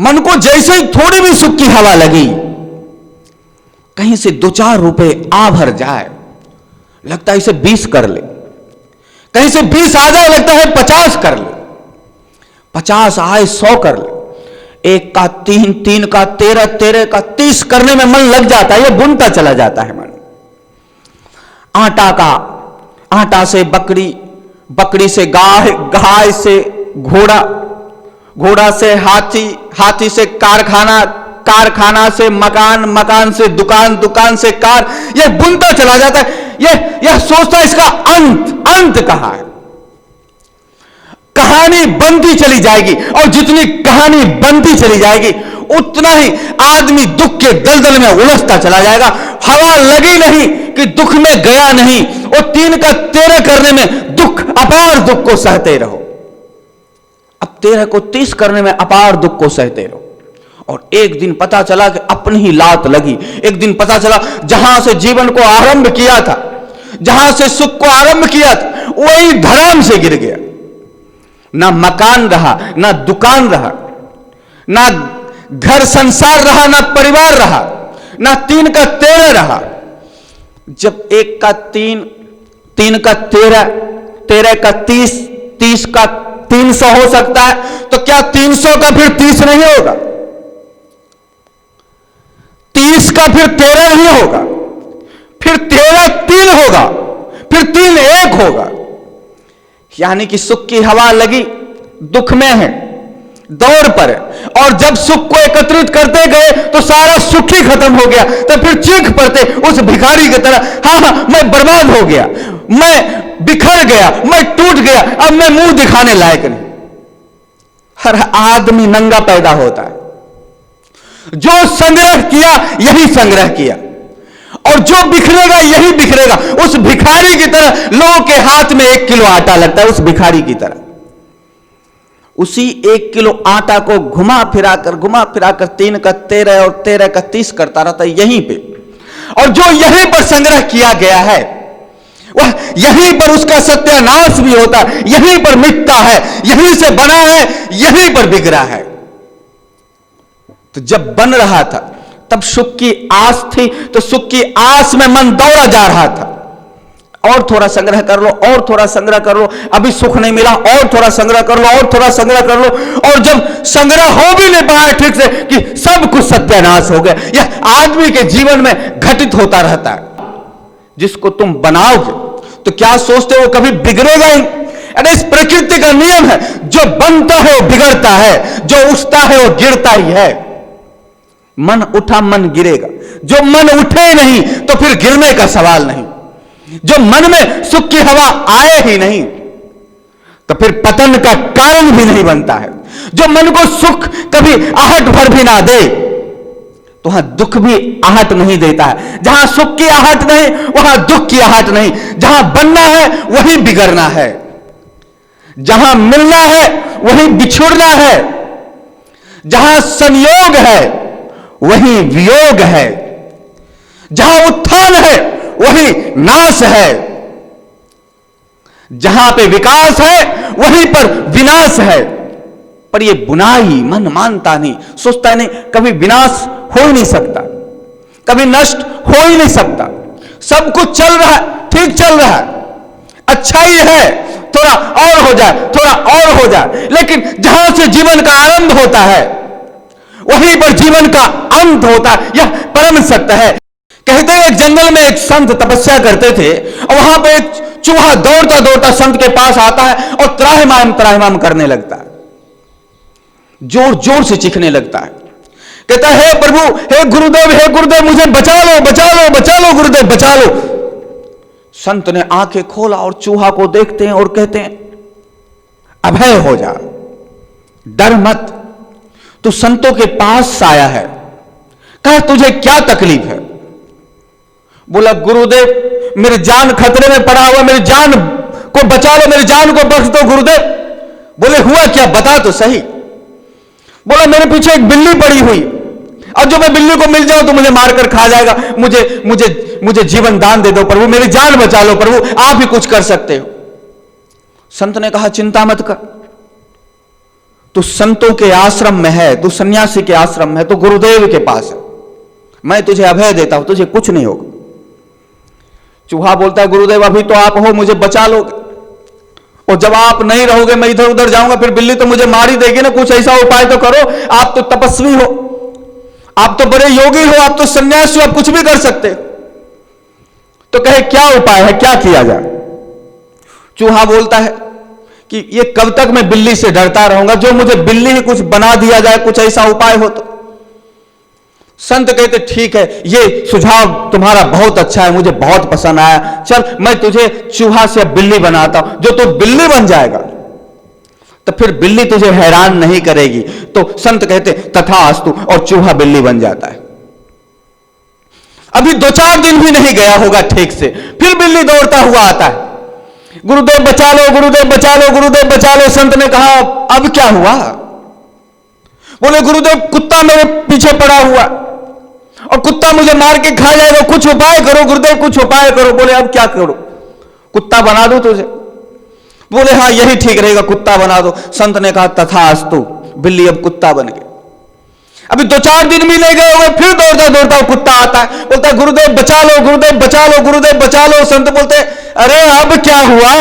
मन को जैसे ही थोड़ी भी सुख की हवा लगी, कहीं से 2-4 रुपए आ भर जाए, लगता है इसे 20 कर ले, कहीं से 20 आ जाए लगता है 50 कर ले, 50 आए 100 कर ले, 1 का 3, 3 का 13, 13 का 30 करने में मन लग जाता है, ये बुनता चला जाता है मन। आटा से बकरी, बकरी से गाय, गाय से घोड़ा, घोड़ा से हाथी, हाथी से कारखाना, कारखाना से मकान, मकान से दुकान, दुकान से कार, यह बुनता चला जाता है। यह सोचता है इसका अंत कहां है। कहानी बनती चली जाएगी और जितनी कहानी बनती चली जाएगी उतना ही आदमी दुख के दलदल में उलझता चला जाएगा। हवा लगी नहीं कि दुख में गया नहीं, और 3 का 13 करने में दुख, अपार दुख को सहते रहो। अब 13 को 30 करने में अपार दुख को सहते रहो। और एक दिन पता चला कि अपनी ही लात लगी। एक दिन पता चला जहां से जीवन को आरंभ किया था, जहां से सुख को आरंभ किया था, वही धड़ाम से गिर गया। ना मकान रहा, ना दुकान रहा, ना घर संसार रहा, ना परिवार रहा, ना 3 का 13 रहा। जब 1 का 3, 3 का 13, 13 का 30, 30 का 300 हो सकता है, तो क्या 300 का फिर 30 नहीं होगा? 30 का फिर 13 नहीं होगा, फिर 13 3 होगा, फिर 3 1 होगा। यानी कि सुख की हवा लगी, दुख में है, दौड़ पर है, और जब सुख को एकत्रित करते गए तो सारा सुख ही खत्म हो गया। तो फिर चीख पड़ते उस भिखारी की तरह, हाँ मैं बर्बाद हो गया, मैं बिखर गया, मैं टूट गया, अब मैं मुंह दिखाने लायक नहीं। हर आदमी नंगा पैदा होता है। जो संग्रह किया यही संग्रह किया, और जो बिखरेगा यही बिखरेगा। उस भिखारी की तरह लोगों के हाथ में 1 किलो आटा लगता है, उस भिखारी की तरह। उसी 1 किलो आटा को घुमा फिराकर 3 का 13 और 13 का 30 करता रहता है यहीं पे। और जो यहीं पर संग्रह किया गया है वह यहीं पर उसका सत्यानाश भी होता है, यहीं पर मिटता है, यहीं से बना है, यहीं पर बिगड़ा है। तो जब बन रहा था तब सुख की आस थी, तो सुख की आस में मन दौड़ा जा रहा था। और थोड़ा संग्रह कर लो, और थोड़ा संग्रह कर लो, अभी सुख नहीं मिला, और थोड़ा संग्रह कर लो, और थोड़ा संग्रह कर लो। और जब संग्रह हो भी नहीं पाया ठीक से कि सब कुछ सत्यानाश हो गया। यह आदमी के जीवन में घटित होता रहता है। जिसको तुम बनाओगे तो क्या सोचते हो कभी बिगड़ेगा ही? अरे इस प्रकृति का नियम है, जो बनता है वो बिगड़ता है, जो उठता है वो गिरता ही है। मन उठा मन गिरेगा, जो मन उठे नहीं तो फिर गिरने का सवाल नहीं। जो मन में सुख की हवा आए ही नहीं तो फिर पतन का कारण भी नहीं बनता है। जो मन को सुख कभी आहट भर भी ना दे तो वहां दुख भी आहट नहीं देता है। जहां सुख की आहट नहीं वहां दुख की आहट नहीं। जहां बनना है वही बिगड़ना है, जहां मिलना है वही बिछुड़ना है, जहां संयोग है वही वियोग है, जहां उत्थान है वही नाश है, जहां पे विकास है वहीं पर विनाश है। पर ये बुनाई मन मानता नहीं, सोचता नहीं कभी विनाश हो ही नहीं सकता, कभी नष्ट हो ही नहीं सकता। सब कुछ चल रहा है, ठीक चल रहा है, अच्छा ही है, थोड़ा और हो जाए, थोड़ा और हो जाए। लेकिन जहां से जीवन का आरंभ होता है वहीं पर जीवन का अंत होता है। यह परम सत्य है। कहते हैं एक जंगल में एक संत तपस्या करते थे और वहां पर एक चूहा दौड़ता दौड़ता संत के पास आता है और त्राहिमाम करने लगता है, जोर जोर से चीखने लगता है। कहता है हे प्रभु, हे गुरुदेव मुझे बचा लो, बचा लो, बचा लो गुरुदेव, बचा लो। संत ने आंखें खोला और चूहा को देखते हैं और कहते हैं अभय हो जा, डर मत, तू संतों के पास आया है, कह तुझे क्या तकलीफ है? बोला गुरुदेव मेरी जान खतरे में पड़ा हुआ, मेरी जान को बचा लो, मेरी जान को बख्श दो गुरुदेव। बोले हुआ क्या, बता तो सही। बोला मेरे पीछे एक बिल्ली पड़ी हुई, और जो मैं बिल्ली को मिल जाऊं तो मुझे मारकर खा जाएगा, मुझे जीवन दान दे दो प्रभु, मेरी जान बचा लो प्रभु, आप ही कुछ कर सकते हो। संत ने कहा चिंता मत कर, तू संतों के आश्रम में है, तू सन्यासी के आश्रम में है, तो गुरुदेव के पास है, मैं तुझे अभय देता हूं, तुझे कुछ नहीं होगा। चूहा बोलता है गुरुदेव अभी तो आप हो, मुझे बचा लोगे, और जब आप नहीं रहोगे मैं इधर उधर जाऊंगा, फिर बिल्ली तो मुझे मार ही देगी ना, कुछ ऐसा उपाय तो करो, आप तो तपस्वी हो, आप तो बड़े योगी हो, आप तो सन्यासी हो, आप कुछ भी कर सकते हो। तो कहे क्या उपाय है, क्या किया जाए। चूहा बोलता है कि ये कब तक मैं बिल्ली से डरता रहूंगा, जो मुझे बिल्ली ही कुछ बना दिया जाए, कुछ ऐसा उपाय हो तो। संत कहते ठीक है, ये सुझाव तुम्हारा बहुत अच्छा है, मुझे बहुत पसंद आया, चल मैं तुझे चूहा से बिल्ली बनाता हूं, जो तू बिल्ली बन जाएगा तो फिर बिल्ली तुझे हैरान नहीं करेगी। तो संत कहते तथास्तु, और चूहा बिल्ली बन जाता है। अभी 2-4 दिन भी नहीं गया होगा ठीक से, फिर बिल्ली दौड़ता हुआ आता है, गुरुदेव बचा लो, गुरुदेव बचा लो, गुरुदेव बचा लो। संत ने कहा अब क्या हुआ? बोले गुरुदेव कुत्ता मेरे पीछे पड़ा हुआ और कुत्ता मुझे मार के खा जाएगा, कुछ उपाय करो गुरुदेव, कुछ उपाय करो। बोले अब क्या करो, कुत्ता बना दो तुझे? बोले हाँ यही ठीक रहेगा, कुत्ता बना दो। संत ने कहा तथास्तु, बिल्ली अब कुत्ता बन गई। अभी 2-4 दिन भी नहीं गए हुए, फिर दौड़ता दौड़ता कुत्ता आता है, बोलता है गुरुदेव बचा लो, गुरुदेव बचा लो, गुरुदेव बचा लो। संत बोलते अरे अब क्या हुआ?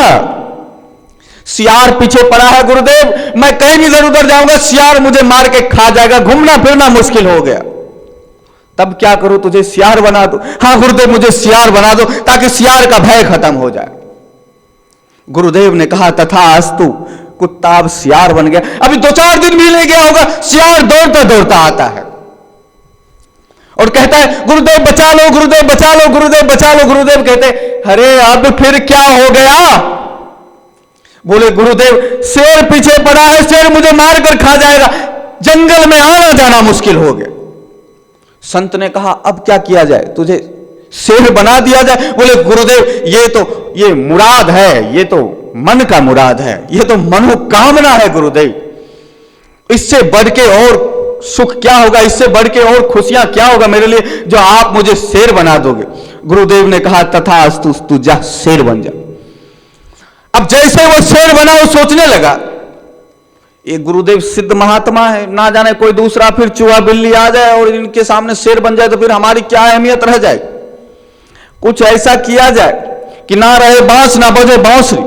सियार पीछे पड़ा है गुरुदेव, मैं कहीं भी इधर उधर जाऊंगा, सियार मुझे मार के खा जाएगा, घूमना फिरना मुश्किल हो गया। तब क्या करूं, तुझे सियार बना दो? हाँ गुरुदेव मुझे सियार बना दो, ताकि सियार का भय खत्म हो जाए। गुरुदेव ने कहा तथास्तु, कुत्ता अब सियार बन गया। अभी 2-4 दिन भी नहीं गया होगा, सियार दौड़ता दौड़ता आता है और कहता है गुरुदेव बचा लो, गुरुदेव बचा लो, गुरुदेव बचा लो। गुरुदेव कहते अरे अब फिर क्या हो गया? बोले गुरुदेव शेर पीछे पड़ा है, शेर मुझे मार कर खा जाएगा, जंगल में आना जाना मुश्किल हो गया। संत ने कहा अब क्या किया जाए, तुझे शेर बना दिया जाए? बोले गुरुदेव ये मुराद है, ये तो मन का मुराद है, ये तो मनोकामना है गुरुदेव, इससे बढ़ के और सुख क्या होगा, इससे बढ़ के और खुशियां क्या होगा मेरे लिए, जो आप मुझे शेर बना दोगे। गुरुदेव ने कहा तथास्तु, तू जा शेर बन जा। अब जैसे वो शेर बना, वो सोचने लगा ये गुरुदेव सिद्ध महात्मा है, ना जाने कोई दूसरा फिर चूहा बिल्ली आ जाए और इनके सामने शेर बन जाए तो फिर हमारी क्या अहमियत रह जाए। कुछ ऐसा किया जाए कि ना रहे बांस ना बजे बांसुरी,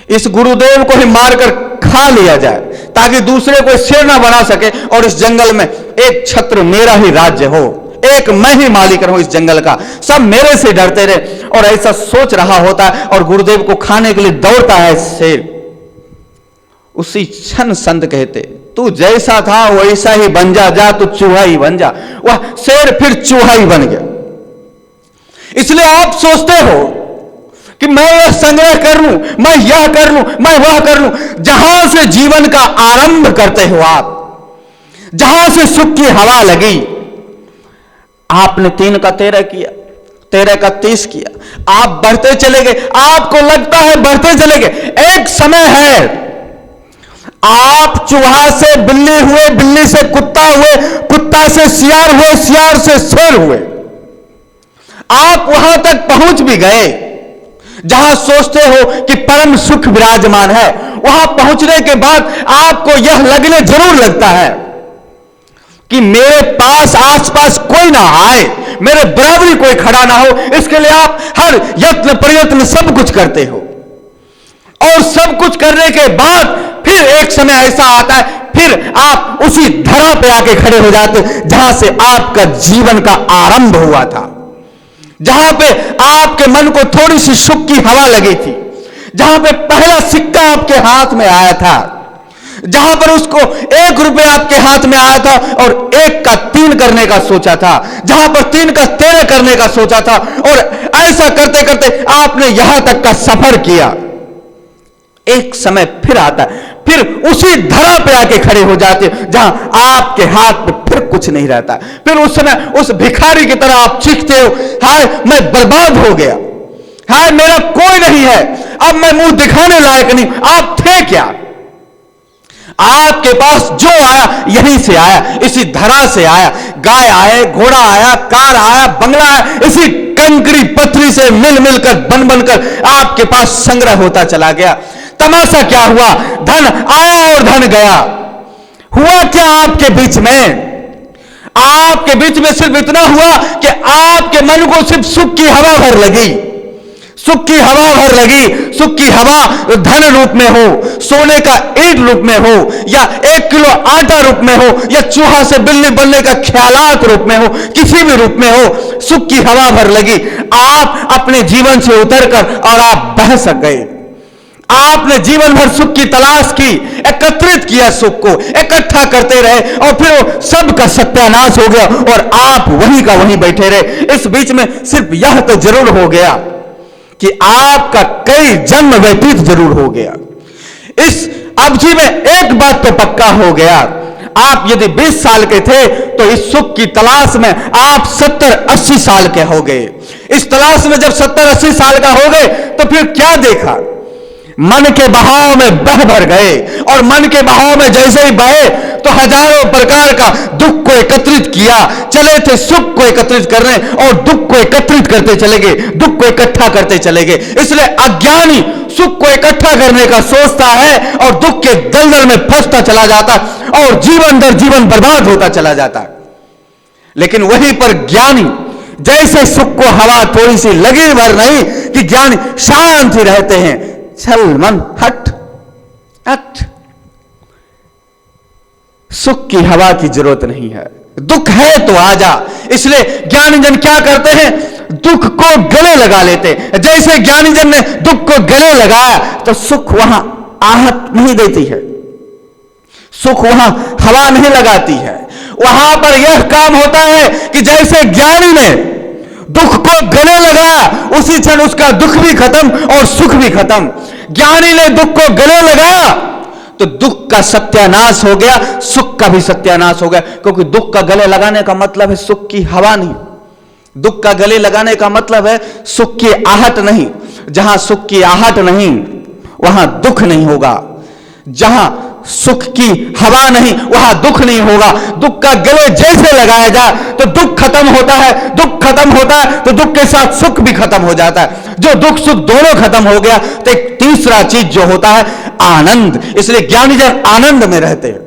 इस गुरुदेव को ही मारकर खा लिया जाए, ताकि दूसरे को शेर ना बना सके और इस जंगल में एक छत्र मेरा ही राज्य हो, एक मैं ही मालिक रहूं इस जंगल का, सब मेरे से डरते रहे। और ऐसा सोच रहा होता है और गुरुदेव को खाने के लिए दौड़ता है शेर। उसी क्षण संत कहते तू जैसा था वैसा ही बन जा, जा तू चूहा ही बन जा। वह शेर फिर चूहा ही बन गया। इसलिए आप सोचते हो कि मैं यह संग्रह कर लूं, मैं यह कर लूं, मैं वह कर लूं। जहां से जीवन का आरंभ करते हो आप, जहां से सुख की हवा लगी, आपने 3 का 13 किया, 13 का 30 किया, आप बढ़ते चले गए। आपको लगता है बढ़ते चले गए, एक समय है आप चूहा से बिल्ली हुए, बिल्ली से कुत्ता हुए, कुत्ता से सियार हुए, सियार से शेर हुए। आप वहां तक पहुंच भी गए जहां सोचते हो कि परम सुख विराजमान है। वहां पहुंचने के बाद आपको यह लगने जरूर लगता है कि मेरे पास आसपास कोई ना आए, मेरे बराबरी कोई खड़ा ना हो। इसके लिए आप हर यत्न प्रयत्न सब कुछ करते हो, और सब कुछ करने के बाद फिर एक समय ऐसा आता है, फिर आप उसी धरा पे आके खड़े हो जाते जहां से आपका जीवन का आरंभ हुआ था, जहां पे आपके मन को थोड़ी सी सुख की हवा लगी थी, जहां पे पहला सिक्का आपके हाथ में आया था, जहां पर उसको 1 रुपया आपके हाथ में आया था और 1 का 3 करने का सोचा था, जहां पर 3 का 13 करने का सोचा था, और ऐसा करते करते आपने यहां तक का सफर किया। एक समय फिर आता है, फिर उसी धरा पे आके खड़े हो जाते जहां आपके हाथ में फिर कुछ नहीं रहता। फिर उस समय उस भिखारी की तरह आप चीखते हो, हाय मैं बर्बाद हो गया, हाय मेरा कोई नहीं है, अब मैं मुंह दिखाने लायक नहीं। आप थे क्या? आपके पास जो आया यहीं से आया, इसी धरा से आया। गाय आए, घोड़ा आया, कार आया, बंगला आया, इसी कंकरी पत्थरी से मिल मिलकर बन बनकर आपके पास संग्रह होता चला गया। तमाशा क्या हुआ? धन आया और धन गया। हुआ क्या आपके बीच में? आपके बीच में सिर्फ इतना हुआ कि आपके मन को सिर्फ सुख की हवा भर लगी, सुख की हवा भर लगी। सुख की हवा धन रूप में हो, सोने का ईंट रूप में हो, या 1 किलो आटा रूप में हो, या चूहा से बिल्ली बनने का ख्यालात रूप में हो, किसी भी रूप में हो, सुख की हवा भर लगी। आप अपने जीवन से उतरकर और आप बह सक गए। आपने जीवन भर सुख की तलाश की, एकत्रित किया, सुख को इकट्ठा करते रहे, और फिर वो सब का सत्यानाश हो गया और आप वहीं का वहीं बैठे रहे। इस बीच में सिर्फ यह तो जरूर हो गया कि आपका कई जन्म व्यतीत जरूर हो गया। इस अवधि में एक बात तो पक्का हो गया, आप यदि 20 साल के थे तो इस सुख की तलाश में आप 70-80 साल के हो गए। इस तलाश में जब 70-80 साल का हो गए तो फिर क्या देखा? मन के बहाव में बह भर गए, और मन के बहाव में जैसे ही बहे तो हजारों प्रकार का दुख को एकत्रित किया। चले थे सुख को एकत्रित करने और दुख को एकत्रित करते चले गए, दुख को इकट्ठा करते चले गए। इसलिए अज्ञानी सुख को इकट्ठा करने का सोचता है और दुख के दलदल में फंसता चला जाता और जीवन दर जीवन बर्बाद होता चला जाता। लेकिन वहीं पर ज्ञानी जैसे सुख को हवा थोड़ी सी लगी भर नहीं कि ज्ञानी शांत ही रहते हैं। चल मन हट हट, सुख की हवा की जरूरत नहीं है, दुख है तो आजा। इसलिए ज्ञानीजन क्या करते हैं? दुख को गले लगा लेते हैं। जैसे ज्ञानीजन ने दुख को गले लगाया तो सुख वहां आहट नहीं देती है, सुख वहां हवा नहीं लगाती है। वहां पर यह काम होता है कि जैसे ज्ञानी ने दुख को गले लगाया, उसी क्षण उसका दुख भी खत्म और सुख भी खत्म। ज्ञानी ने दुख को गले लगाया तो दुख का सत्यानाश हो गया, सुख का भी सत्यानाश हो गया। क्योंकि दुख का गले लगाने का मतलब है सुख की हवा नहीं, दुख का गले लगाने का मतलब है सुख की आहट नहीं। जहां सुख की आहट नहीं वहां दुख नहीं होगा, जहां सुख की हवा नहीं वहां दुख नहीं होगा। दुख का गले जैसे लगाया जाए तो दुख खत्म होता है, दुख खत्म होता है तो दुख के साथ सुख भी खत्म हो जाता है। जो दुख सुख दोनों खत्म हो गया तो एक तीसरा चीज जो होता है आनंद। इसलिए ज्ञानीजन आनंद में रहते हैं।